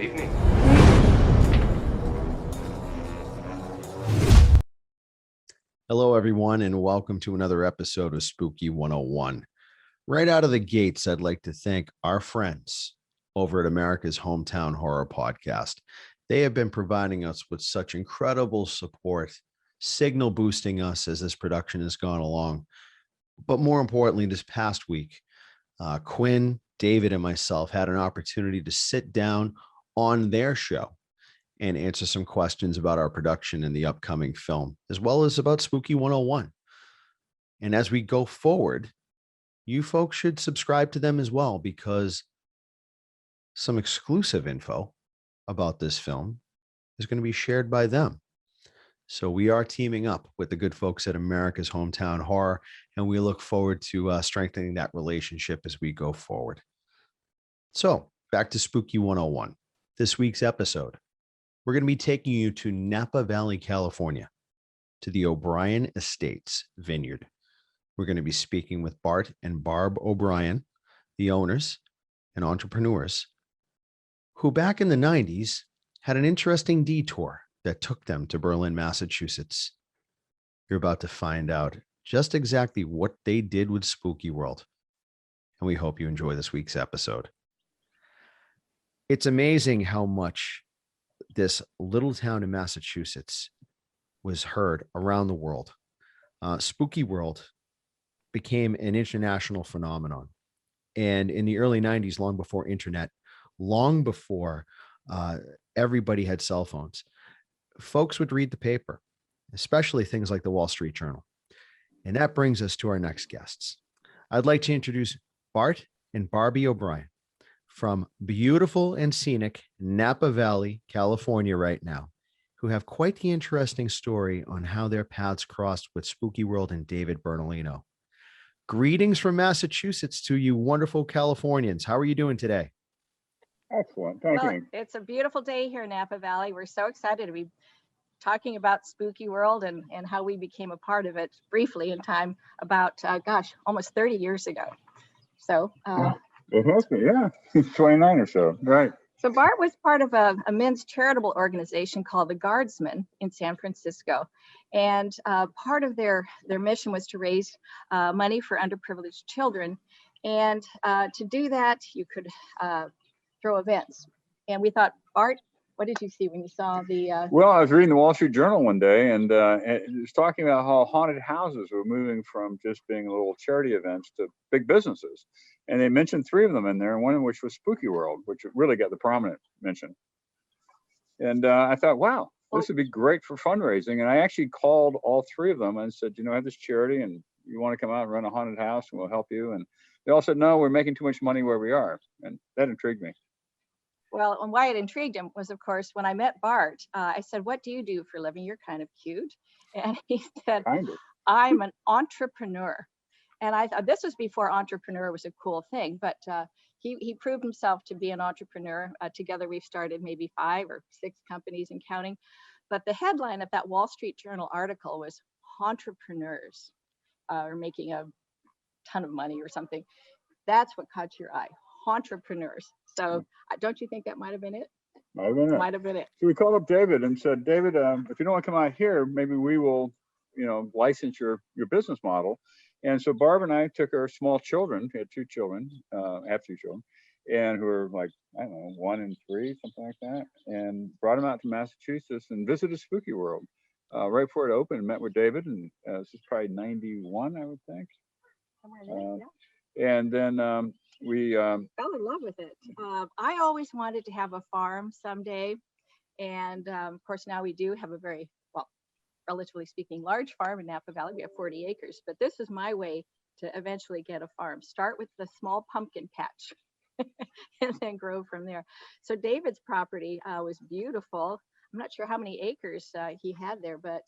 evening. Hello, everyone, and welcome to another episode of Spooky 101. Right out of the gates, I'd like to thank our friends over at America's Hometown Horror Podcast. They have been providing us with such incredible support, signal boosting us as this production has gone along. But more importantly, this past week, Quinn, David, and myself had an opportunity to sit down on their show and answer some questions about our production and the upcoming film, as well as about Spooky 101. And as we go forward, you folks should subscribe to them as well, because some exclusive info about this film is going to be shared by them. So we are teaming up with the good folks at America's Hometown Horror, and we look forward to strengthening that relationship as we go forward. So back to Spooky 101. This week's episode, we're going to be taking you to Napa Valley, California, to the O'Brien Estate's vineyard. We're going to be speaking with Bart and Barb O'Brien, the owners and entrepreneurs, who back in the 90s had an interesting detour that took them to Berlin, Massachusetts. You're about to find out just exactly what they did with Spooky World, and we hope you enjoy this week's episode. It's amazing how much this little town in Massachusetts was heard around the world. Spooky World became an international phenomenon. And in the early 90s, long before internet, long before everybody had cell phones, folks would read the paper, especially things like the Wall Street Journal. And that brings us to our next guests. I'd like to introduce Bart and Barbie O'Brien from beautiful and scenic Napa Valley, California right now, who have quite the interesting story on how their paths crossed with SpookyWorld and David Bertolino. Greetings from Massachusetts to you wonderful Californians. How are you doing today? Excellent. Thank you. It's a beautiful day here in Napa Valley. We're so excited to be talking about Spooky World and how we became a part of it briefly in time about, almost 30 years ago. So, It has been, yeah. 29 or so, right. So Bart was part of a men's charitable organization called the Guardsmen in San Francisco. And part of their mission was to raise money for underprivileged children. And to do that, you could throw events. And we thought, Bart, what did you see when you saw the... Well, I was reading the Wall Street Journal one day, and it was talking about how haunted houses were moving from just being little charity events to big businesses. And they mentioned 3 of them in there, and one of which was Spooky World, which really got the prominent mention. And I thought, wow, this would be great for fundraising. And I actually called all 3 of them and said, I have this charity, and you want to come out and run a haunted house, and we'll help you. And they all said, no, we're making too much money where we are. And that intrigued me. Well, and why it intrigued him was, of course, when I met Bart, I said, what do you do for a living? You're kind of cute. And he said, I'm an entrepreneur. And I thought this was before entrepreneur was a cool thing, but he proved himself to be an entrepreneur. Together, we've started maybe 5 or 6 companies and counting. But the headline of that Wall Street Journal article was entrepreneurs are making a ton of money or something. That's what caught your eye, entrepreneurs. So don't you think that might have been it? Might have been it. So we called up David and said, David, if you don't want to come out here, maybe we will, license your business model. And so Barb and I took our small children, we had 2 children, have 2 children, and who were like, 1 and 3, something like that, and brought them out to Massachusetts and visited Spooky World right before it opened, and met with David, and this is probably 91, I would think. Somewhere there, yeah. And then we fell in love with it. I always wanted to have a farm someday. And of course, now we do have a very, relatively speaking, large farm in Napa Valley. We have 40 acres, but this is my way to eventually get a farm. Start with the small pumpkin patch and then grow from there. So David's property was beautiful. I'm not sure how many acres he had there, but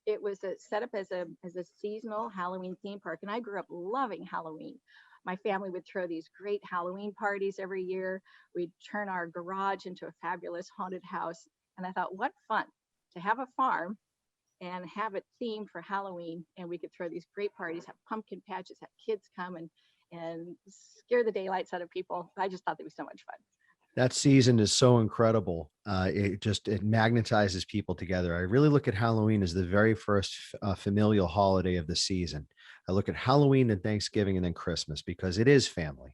it was set up as a seasonal Halloween theme park. And I grew up loving Halloween. My family would throw these great Halloween parties every year. We'd turn our garage into a fabulous haunted house. And I thought, what fun to have a farm and have it themed for Halloween. And we could throw these great parties, have pumpkin patches, have kids come and scare the daylights out of people. I just thought it was so much fun. That season is so incredible. It magnetizes people together. I really look at Halloween as the very first familial holiday of the season. I look at Halloween and Thanksgiving and then Christmas because it is family.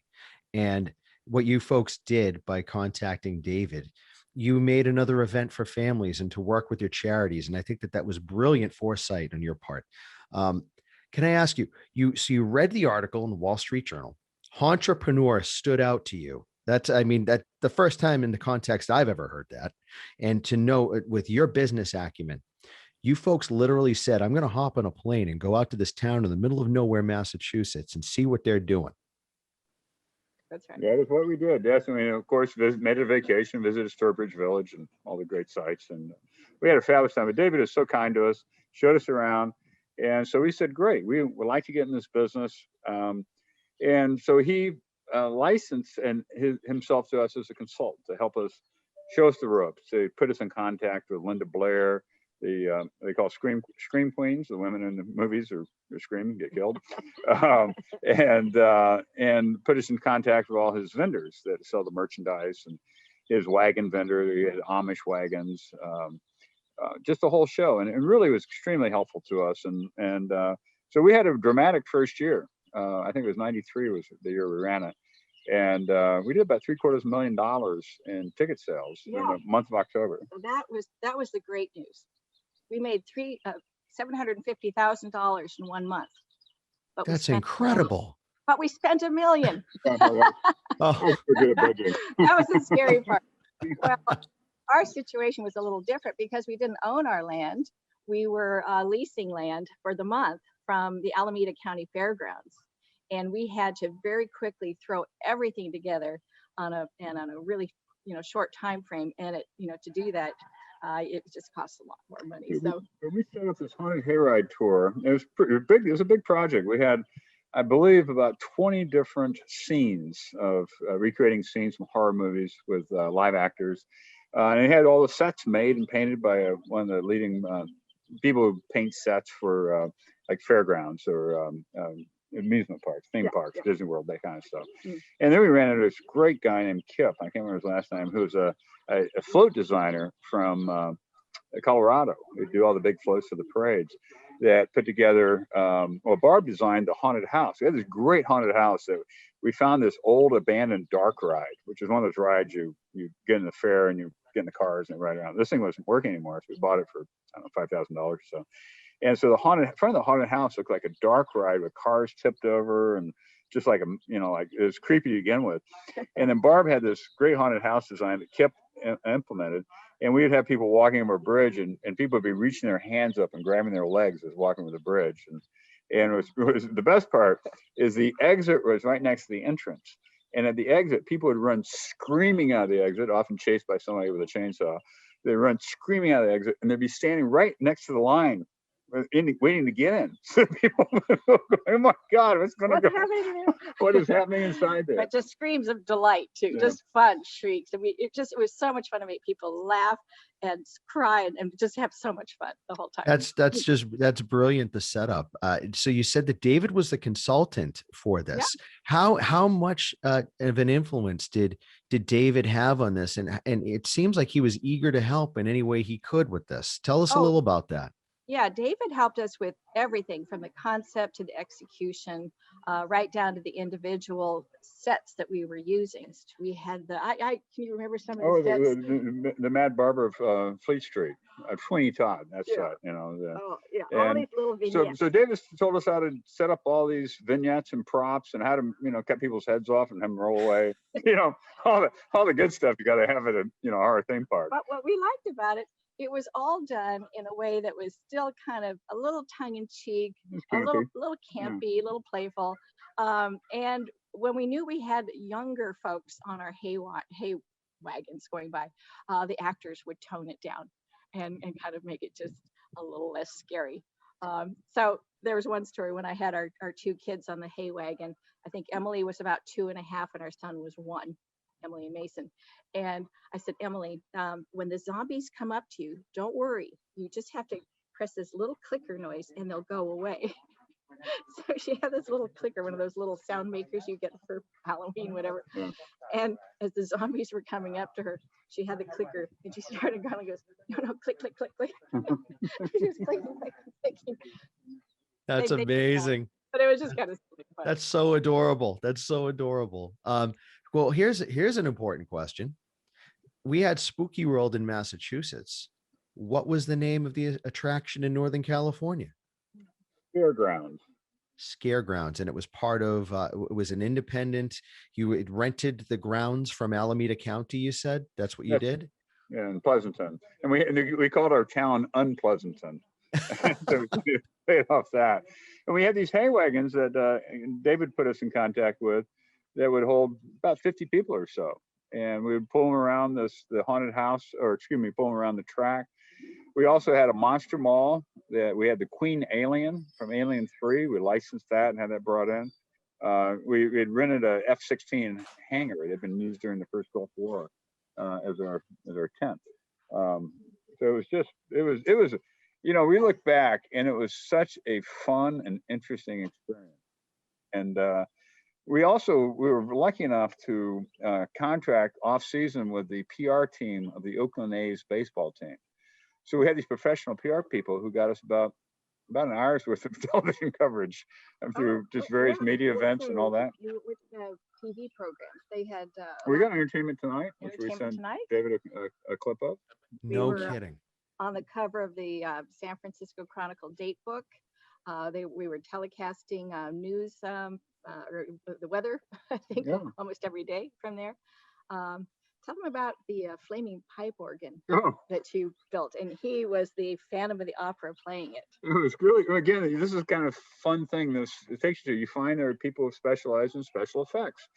And what you folks did by contacting David, you made another event for families and to work with your charities. And I think that that was brilliant foresight on your part. Um, can I ask you, you read the article in the Wall Street Journal. Entrepreneur stood out to you. That's, I mean, that the first time in the context I've ever heard that. And to know with your business acumen, you folks literally said, I'm going to hop on a plane and go out to this town in the middle of nowhere, Massachusetts, and see what they're doing. That's right. That is what we did. Yes, I mean, of course, made a vacation, visited Sturbridge Village and all the great sites, and we had a fabulous time. But David is so kind to us, showed us around, and so we said, "Great, we would like to get in this business." And so he licensed himself to us as a consultant to help us show us the ropes. To put us in contact with Linda Blair, they call scream queens, the women in the movies are screaming, get killed, and put us in contact with all his vendors that sell the merchandise, and his wagon vendor. He had Amish wagons, just the whole show, and it really was extremely helpful to us. And so we had a dramatic first year. I think it was '93 was the year we ran it. And we did about $750,000 in ticket sales in the month of October. So that was the great news. We made $750,000 in 1 month. But that's incredible. But we spent $1 million. Oh. That was the scary part. Well, our situation was a little different because we didn't own our land. We were leasing land for the month from the Alameda County Fairgrounds. And we had to very quickly throw everything together on a really short time frame. And it to do that, it just costs a lot more money. So we set up this haunted hayride tour. It was pretty big. It was a big project. We had, I believe, about 20 different scenes of recreating scenes from horror movies with live actors. And it had all the sets made and painted by one of the leading people who paint sets for like fairgrounds or amusement parks, theme parks, Disney World, that kind of stuff. And then we ran into this great guy named Kip, I can't remember his last name, who was a float designer from Colorado, who do all the big floats for the parades, that put together, Barb designed the haunted house. We had this great haunted house that we found, this old abandoned dark ride, which is one of those rides you get in the fair and you get in the cars and ride around. This thing wasn't working anymore, so we bought it for, I don't know, $5,000 or so. And so the front of the haunted house looked like a dark ride with cars tipped over and just like like it was creepy to begin with. And then Barb had this great haunted house design that Kip implemented, and we would have people walking over a bridge, and people would be reaching their hands up and grabbing their legs as walking over the bridge. And it was the best part is the exit was right next to the entrance. And at the exit, people would run screaming out of the exit, often chased by somebody with a chainsaw. They'd run screaming out of the exit, and they'd be standing right next to the line, waiting to get in. So people go, oh my God, what's what is happening inside there? But just screams of delight too, just fun shrieks. And it was so much fun to make people laugh and cry and just have so much fun the whole time. That's brilliant, the setup. So you said that David was the consultant for this. Yeah. How much of an influence did David have on this? And it seems like he was eager to help in any way he could with this. Tell us a little about that. Yeah, David helped us with everything from the concept to the execution, right down to the individual sets that we were using. We had can you remember some of the sets? The Mad Barber of Fleet Street, Sweeney Todd. That's all these little vignettes. So David told us how to set up all these vignettes and props and how to cut people's heads off and have them roll away. all the good stuff you got to have at a horror theme park. But what we liked about it, it was all done in a way that was still kind of a little tongue-in-cheek, a little campy, a little playful. And when we knew we had younger folks on our hay wagons going by, the actors would tone it down and kind of make it just a little less scary. So there was one story when I had our 2 kids on the hay wagon. I think Emily was about 2.5 and our son was 1. Emily and Mason. And I said, Emily, when the zombies come up to you, don't worry. You just have to press this little clicker noise and they'll go away. So she had this little clicker, one of those little sound makers you get for Halloween, whatever. Yeah. And as the zombies were coming up to her, she had the clicker and she started going and goes, no, click, click, click, click. She was clicking, clicking, clicking. That's They amazing. But it was just kind of fun. That's so adorable. That's so adorable. Well, here's an important question. We had Spooky World in Massachusetts. What was the name of the attraction in Northern California? Fairgrounds. Scaregrounds, and it was part of it was an independent. You had rented the grounds from Alameda County, you said? That's what you did? Yeah, in Pleasanton. And we called our town Unpleasanton. So we paid off that. And we had these hay wagons that David put us in contact with that would hold about 50 people or so. And we would pull them around the haunted house, or excuse me, pull them around the track. We also had a monster mall that we had the Queen Alien from Alien 3. We licensed that and had that brought in. We had rented a F-16 hangar that had been used during the first Gulf War as our tent. So it was, you know, we look back and it was such a fun and interesting experience. And we were lucky enough to contract off season with the PR team of the Oakland A's baseball team. So we had these professional PR people who got us about an hour's worth of television coverage through just various media events and all that. With the TV programs, they had. We got Entertainment Tonight, which we sent David a clip of. No kidding. On the cover of the San Francisco Chronicle date book, we were telecasting news, or the weather, I think, almost every day from there. Tell them about the flaming pipe organ that you built. And he was the Phantom of the Opera playing it. It was really, again, this is kind of fun thing it takes you to. You find there are people who specialize in special effects.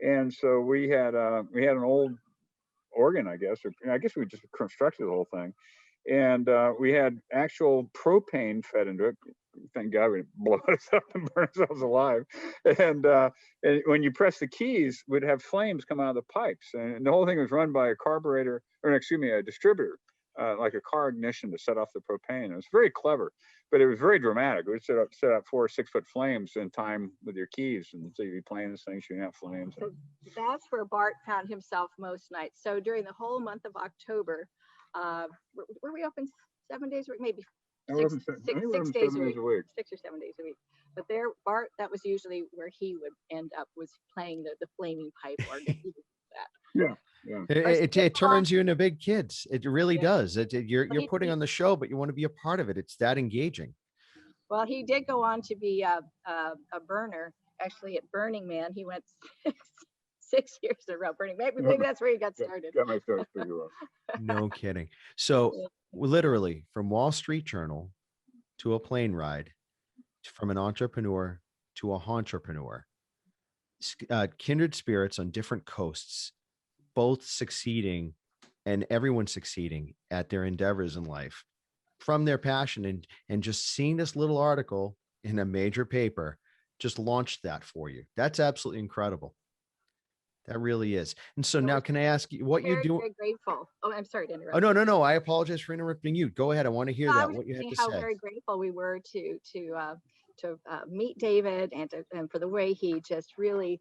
And so we had an old organ, I guess, or I guess we just constructed the whole thing. And we had actual propane fed into it. Thank God we didn't blow us up and burn ourselves alive. And when you press the keys, we'd have flames come out of the pipes. And the whole thing was run by a distributor, like a car ignition to set off the propane. It was very clever, but it was very dramatic. We would set up 4 or 6 foot flames in time with your keys. And so you'd be playing this thing, shooting out flames. So that's where Bart found himself most nights. So during the whole month of October, were we open 7 days a week? Maybe 6 days a week. 6 or 7 days a week. But there, Bart, that was usually where he would end up, was playing the flaming pipe organ. Yeah. It turns you into big kids. It really does. You're putting on the show, but you want to be a part of it. It's that engaging. Well, he did go on to be a burner. Actually, at Burning Man, he went 6 years in a row. Burning. Maybe that's where he got started. Got my start pretty well. No kidding. So literally, from Wall Street Journal to a plane ride, from an entrepreneur to a entrepreneur, kindred spirits on different coasts, both succeeding, and everyone succeeding at their endeavors in life from their passion. And just seeing this little article in a major paper just launched that for you. That's absolutely incredible. That really is. And so now, can I ask you what you do? Very grateful. Oh, I'm sorry to interrupt. Oh, no. I apologize for interrupting you. Go ahead. I want to hear that. What you had to say. How very grateful we were to meet David and for the way he just really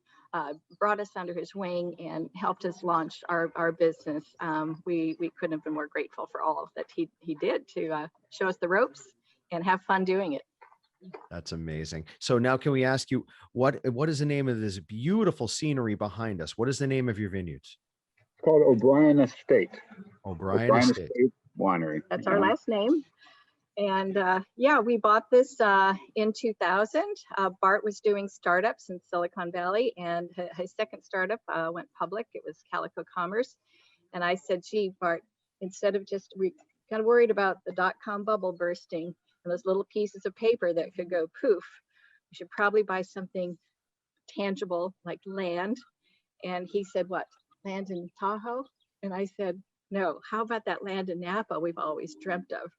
brought us under his wing and helped us launch our business. We couldn't have been more grateful for all that he did to show us the ropes and have fun doing it. That's amazing. So now, can we ask you what is the name of this beautiful scenery behind us? What is the name of your vineyards? It's called O'Brien Estate. O'Brien Estate Winery. That's our last name. And we bought this in 2000. Bart was doing startups in Silicon Valley, and his second startup went public. It was Calico Commerce. And I said, gee, Bart, instead of we kind of worried about the dot-com bubble bursting and those little pieces of paper that could go poof, we should probably buy something tangible like land. And he said, what, land in Tahoe? And I said, no, how about that land in Napa we've always dreamt of?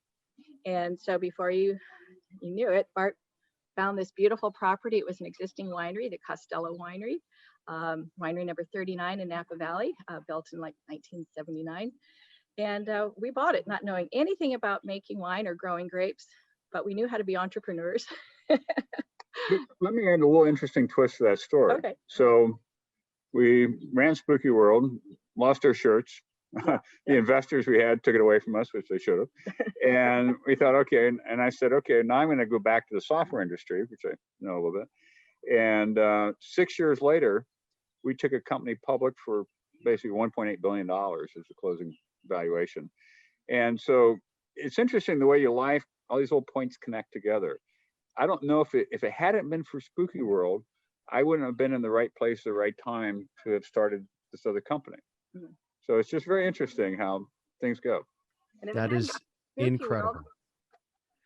And so before you knew it, Bart found this beautiful property. It was an existing winery, the Costello Winery, winery number 39 in Napa Valley, built in like 1979. And we bought it not knowing anything about making wine or growing grapes, but we knew how to be entrepreneurs. Let me add a little interesting twist to that story. Okay. So we ran Spooky World, lost our shirts. The investors we had took it away from us, which they should have. And we thought, okay. And I said, okay, now I'm going to go back to the software industry, which I know a little bit. And 6 years later, we took a company public for basically $1.8 billion as the closing valuation. And so it's interesting the way your life, all these little points connect together. I don't know if it hadn't been for Spooky World, I wouldn't have been in the right place at the right time to have started this other company. Mm-hmm. So it's just very interesting how things go. That is incredible. World,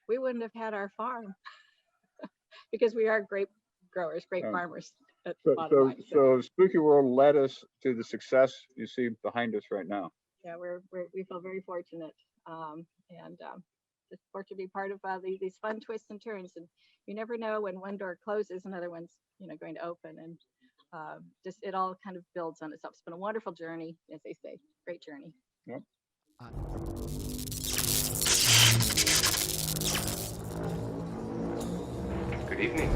we wouldn't have had our farm because we are grape growers, grape farmers. So Spooky World led us to the success you see behind us right now. Yeah, we feel very fortunate, and just fortunate to be part of these fun twists and turns. And you never know when one door closes, another one's going to open, and just it all kind of builds on itself. It's been a wonderful journey, as they say, great journey. Yep. Good evening.